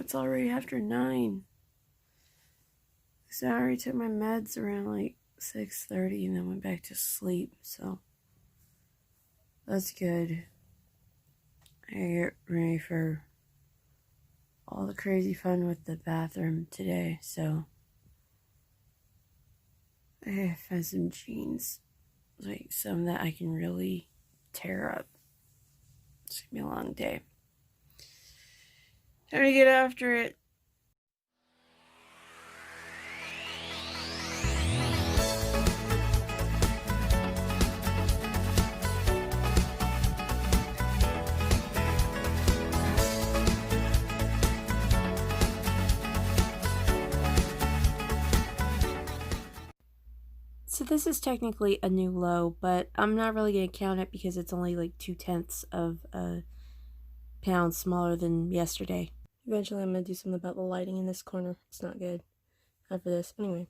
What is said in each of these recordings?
it's already after 9. So I already took my meds around like 6:30 and then went back to sleep, so that's good. I get ready for all the crazy fun with the bathroom today, so I have found some jeans, like some that I can really tear up. It's gonna be a long day. Time to get after it. So this is technically a new low, but I'm not really going to count it because it's only like 0.2 of a pound smaller than yesterday. Eventually I'm going to do something about the lighting in this corner. It's not good after this. Anyway,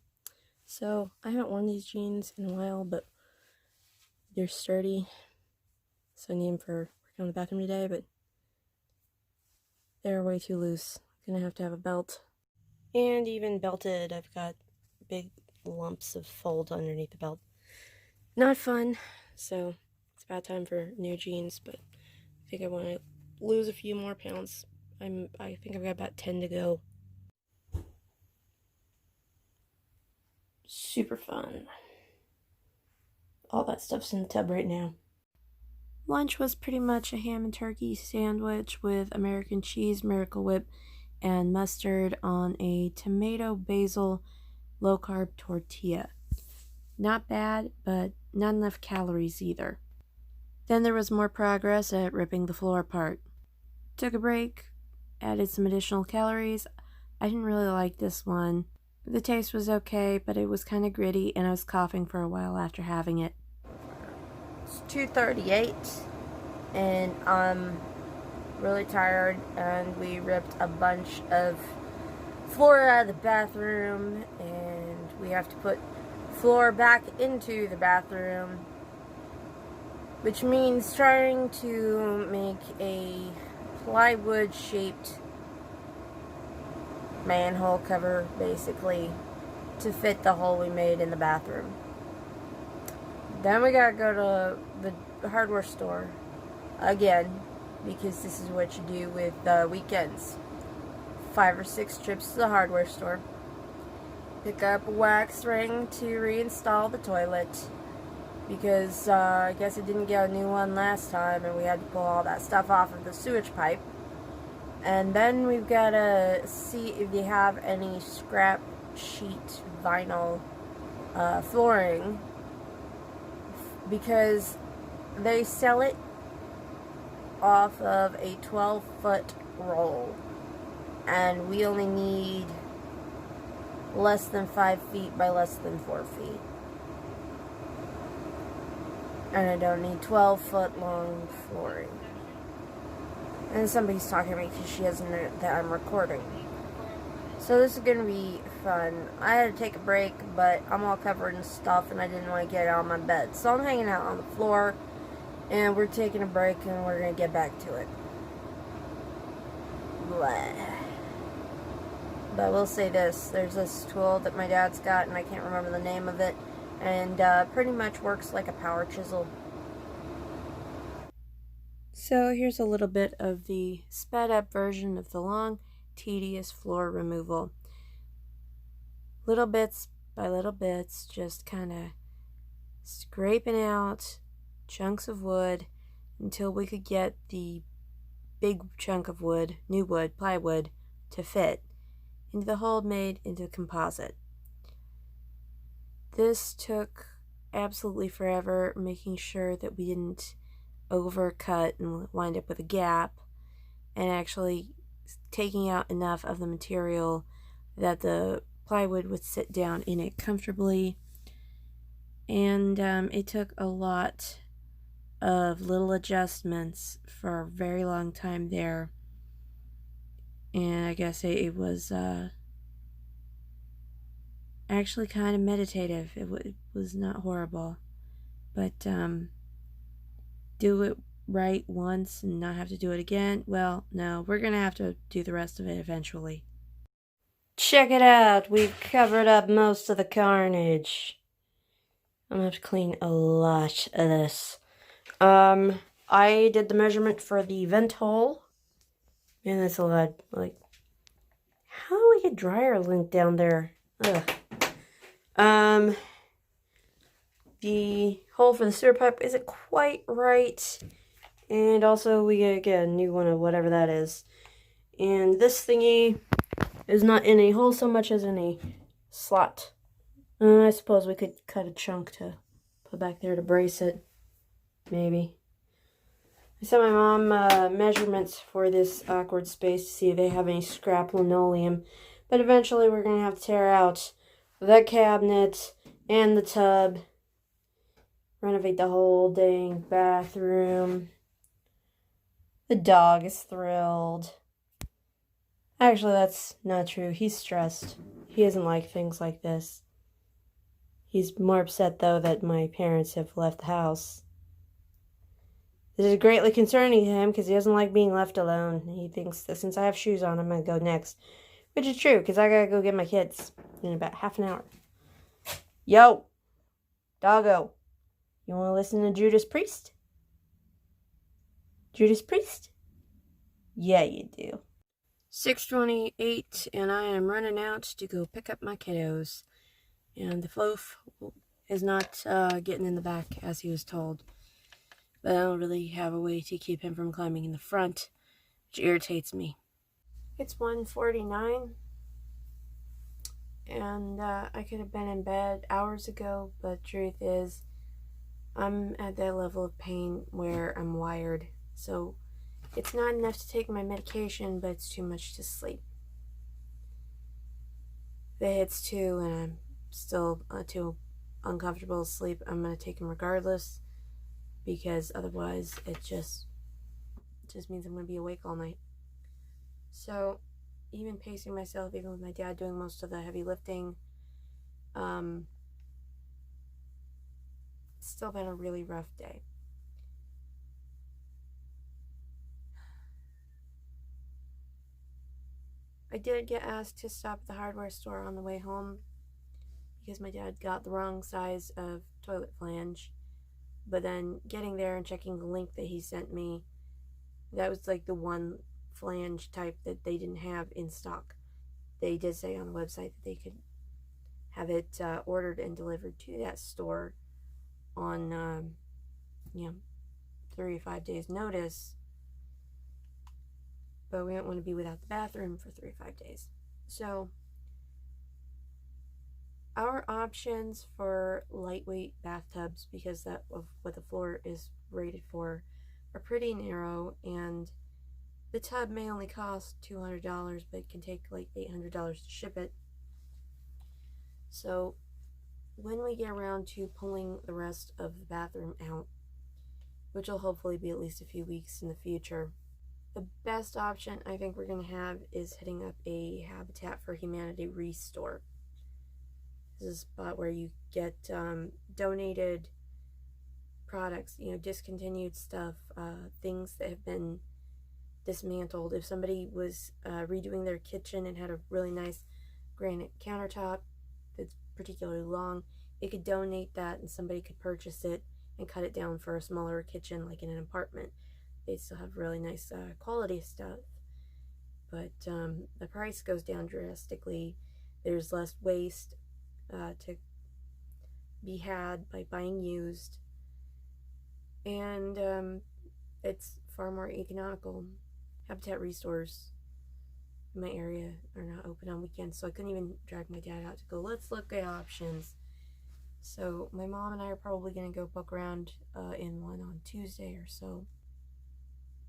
so I haven't worn these jeans in a while, but they're sturdy. So I need them for working on the bathroom today, but they're way too loose. I'm going to have a belt. And even belted, I've got big lumps of fold underneath the belt. Not fun, so it's about time for new jeans, but I think I want to lose a few more pounds. I think I've got about 10 to go. Super fun. All that stuff's in the tub right now. Lunch was pretty much a ham and turkey sandwich with American cheese, Miracle Whip, and mustard on a tomato basil low-carb tortilla. Not bad, but not enough calories either. Then there was more progress at ripping the floor apart. Took a break, added some additional calories. I didn't really like this one. The taste was okay, but it was kind of gritty, and I was coughing for a while after having it. It's 2:38, and I'm really tired, and we ripped a bunch of floor out of the bathroom, and we have to put floor back into the bathroom, which means trying to make a plywood shaped manhole cover basically to fit the hole we made in the bathroom. Then we gotta go to the hardware store again, because this is what you do with weekends. 5 or 6 trips to the hardware store. Pick up a wax ring to reinstall the toilet, because I guess it didn't get a new one last time and we had to pull all that stuff off of the sewage pipe. And then we've got to see if they have any scrap sheet vinyl flooring, because they sell it off of a 12-foot roll, and we only need less than 5 feet by less than 4 feet. And I don't need 12-foot long flooring. And somebody's talking to me because she doesn't know that I'm recording. So this is going to be fun. I had to take a break, but I'm all covered in stuff and I didn't want to get out of my bed. So I'm hanging out on the floor, and we're taking a break, and we're going to get back to it. Blah. But I will say this, there's this tool that my dad's got, and I can't remember the name of it, and pretty much works like a power chisel. So here's a little bit of the sped up version of the long, tedious floor removal. Little bits by little bits, just kind of scraping out chunks of wood until we could get the big chunk of wood, new wood, plywood, to fit into the hole made into composite. This took absolutely forever, making sure that we didn't overcut and wind up with a gap, and actually taking out enough of the material that the plywood would sit down in it comfortably. And it took a lot of little adjustments for a very long time there. And I guess it was actually kind of meditative. It was not horrible, but do it right once and not have to do it again. Well, no, we're gonna have to do the rest of it eventually. Check it out. We've covered up most of the carnage. I'm gonna have to clean a lot of this. I did the measurement for the vent hole. And that's a lot. Like, how do we get dryer lint down there? Ugh. The hole for the sewer pipe isn't quite right. And also we gotta get a new one of whatever that is. And this thingy is not in a hole so much as in a slot. I suppose we could cut a chunk to put back there to brace it. Maybe. I sent my mom measurements for this awkward space to see if they have any scrap linoleum. But eventually we're going to have to tear out the cabinet and the tub. Renovate the whole dang bathroom. The dog is thrilled. Actually, that's not true. He's stressed. He doesn't like things like this. He's more upset, though, that my parents have left the house. This is greatly concerning to him because he doesn't like being left alone. He thinks that since I have shoes on, I'm going to go next. Which is true, because I got to go get my kids in about half an hour. Yo! Doggo! You want to listen to Judas Priest? Judas Priest? Yeah, you do. 6:28, and I am running out to go pick up my kiddos. And the Floof is not getting in the back as he was told. But I don't really have a way to keep him from climbing in the front, which irritates me. It's 1:49, and I could have been in bed hours ago, but truth is, I'm at that level of pain where I'm wired. So it's not enough to take my medication, but it's too much to sleep. If it hits 2 and I'm still too uncomfortable to sleep, I'm going to take them regardless, because otherwise it just means I'm going to be awake all night. So even pacing myself, even with my dad doing most of the heavy lifting, it's still been a really rough day. I did get asked to stop at the hardware store on the way home because my dad got the wrong size of toilet flange. But then getting there and checking the link that he sent me, that was like the one flange type that they didn't have in stock. They did say on the website that they could have it ordered and delivered to that store on 3 or 5 days notice, but we don't want to be without the bathroom for 3 or 5 days. So our options for lightweight bathtubs, because that of what the floor is rated for, are pretty narrow, and the tub may only cost $200, but it can take like $800 to ship it. So when we get around to pulling the rest of the bathroom out, which will hopefully be at least a few weeks in the future, the best option I think we're going to have is hitting up a Habitat for Humanity restore. This is a spot where you get donated products, discontinued stuff, things that have been dismantled. If somebody was redoing their kitchen and had a really nice granite countertop that's particularly long, they could donate that and somebody could purchase it and cut it down for a smaller kitchen, like in an apartment. They still have really nice quality stuff, but the price goes down drastically. There's less waste to be had by buying used, and it's far more economical. Habitat restores in my area are not open on weekends, so I couldn't even drag my dad out to go, let's look at options. So my mom and I are probably going to go poke around in one on Tuesday or so.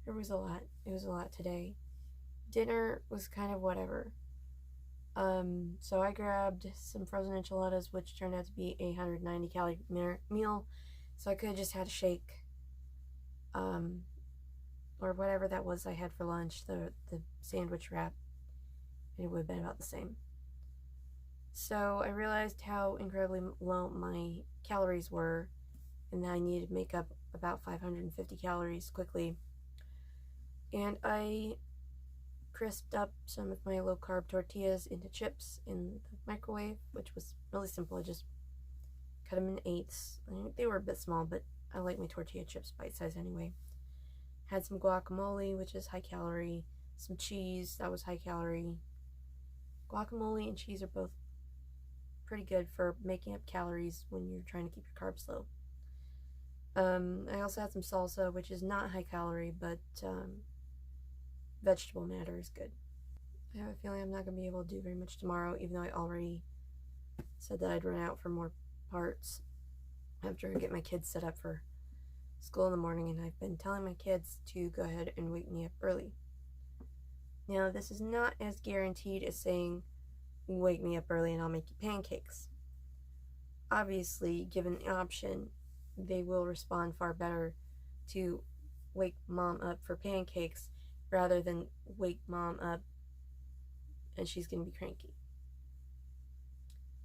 There was a lot. It was a lot today. Dinner was kind of whatever. So I grabbed some frozen enchiladas, which turned out to be a 190 calorie meal. So I could have just had a shake, or whatever that was I had for lunch, the sandwich wrap, and it would have been about the same. So I realized how incredibly low my calories were, and that I needed to make up about 550 calories quickly. And I crisped up some of my low-carb tortillas into chips in the microwave, which was really simple. I just cut them in eighths. I mean, they were a bit small, but I like my tortilla chips bite-sized anyway. Had some guacamole, which is high calorie. Some cheese, that was high calorie. Guacamole and cheese are both pretty good for making up calories when you're trying to keep your carbs low. I also had some salsa, which is not high calorie, but vegetable matter is good. I have a feeling I'm not going to be able to do very much tomorrow, even though I already said that I'd run out for more parts after I get my kids set up for school in the morning, and I've been telling my kids to go ahead and wake me up early. Now, this is not as guaranteed as saying, wake me up early and I'll make you pancakes. Obviously, given the option, they will respond far better to wake mom up for pancakes rather than wake mom up and she's going to be cranky.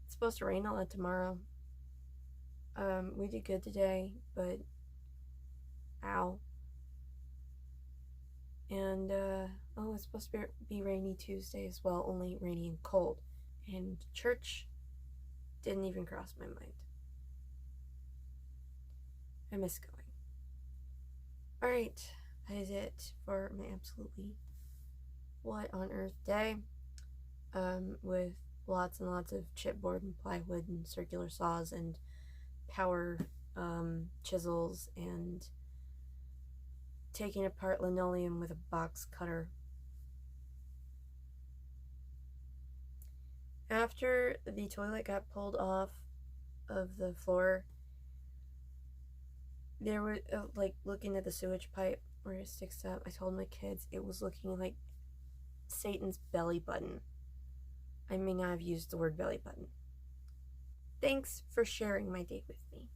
It's supposed to rain a lot tomorrow. We did good today, but ow. And, it's supposed to be rainy Tuesday as well, only rainy and cold. And church didn't even cross my mind. I miss going. Alright, that is it for my absolutely what on earth day. With lots and lots of chipboard and plywood and circular saws and power chisels and taking apart linoleum with a box cutter. After the toilet got pulled off of the floor, there were looking at the sewage pipe where it sticks up. I told my kids it was looking like Satan's belly button. I may not have used the word belly button. Thanks for sharing my day with me.